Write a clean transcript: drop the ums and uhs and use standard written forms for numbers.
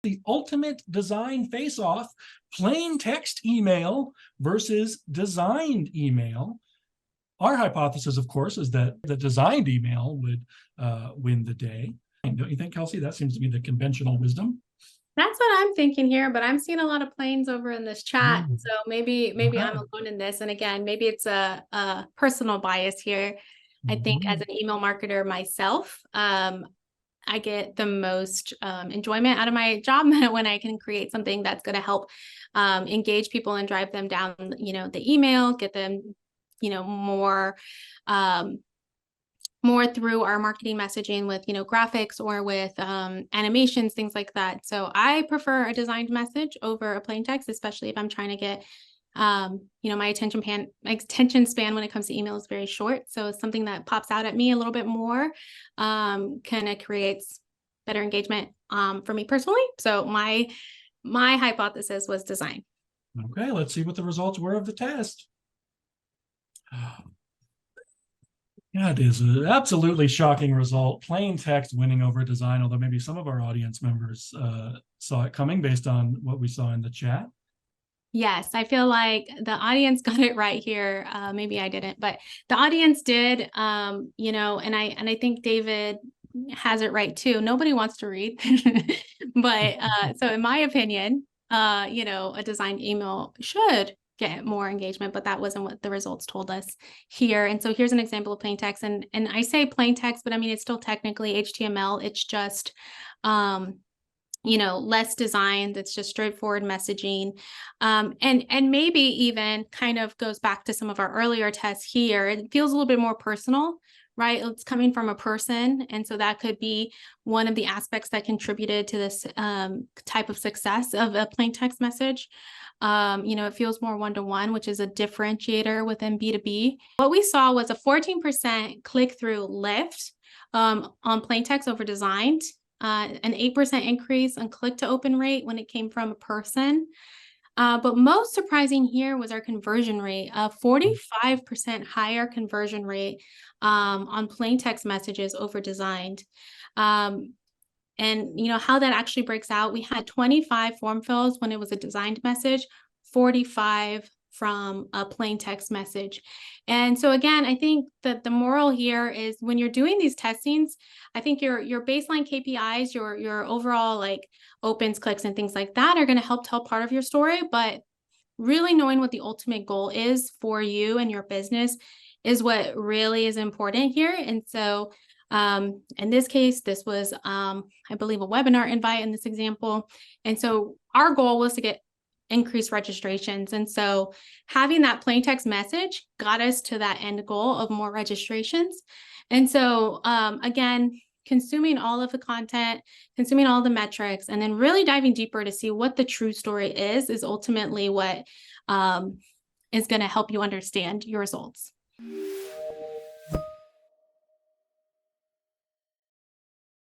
The ultimate design face-off, plain text email versus designed email. Our hypothesis, of course, is that the designed email would win the day. Don't you think, Kelsey? That seems to be the conventional wisdom. That's what I'm thinking here, but I'm seeing a lot of planes over in this chat. So maybe I'm alone in this. And again, maybe it's a personal bias here. I think as an email marketer myself, I get the most enjoyment out of my job when I can create something that's going to help engage people and drive them down, the email, get them, more through our marketing messaging with, graphics or with animations, things like that. So I prefer a designed message over a plain text, especially if I'm trying to get, my attention span when it comes to email is very short. So it's something that pops out at me a little bit more, kind of creates better engagement for me personally. So my hypothesis was design. Okay, let's see what the results were of the test. That is an absolutely shocking result. Plain text winning over design, although maybe some of our audience members saw it coming based on what we saw in the chat. Yes, I feel like the audience got it right here. Maybe I didn't, but the audience did, and I think David has it right too. Nobody wants to read, but so in my opinion, a designed email should get more engagement, but that wasn't what the results told us here. And so here's an example of plain text. And I say plain text, but I mean, it's still technically HTML. It's just, less designed. It's just straightforward messaging. And maybe even kind of goes back to some of our earlier tests here. It feels a little bit more personal, right? It's coming from a person. And so that could be one of the aspects that contributed to this type of success of a plain text message. It feels more one-to-one, which is a differentiator within B2B. What we saw was a 14% click-through lift on plain text over designed, an 8% increase on click-to-open rate when it came from a person. But most surprising here was our conversion rate, a 45% higher conversion rate on plain text messages over designed. And how that actually breaks out, we had 25 form fills when it was a designed message, 45 from a plain text message. And so again, I think that the moral here is when you're doing these testings, I think your baseline KPIs, your overall like opens, clicks, and things like that are going to help tell part of your story. But really knowing what the ultimate goal is for you and your business is what really is important here. And so in this case, this was, I believe, a webinar invite in this example. And so our goal was to get increased registrations. And so having that plain text message got us to that end goal of more registrations. And so, again, consuming all of the content, consuming all the metrics, and then really diving deeper to see what the true story is ultimately what is going to help you understand your results.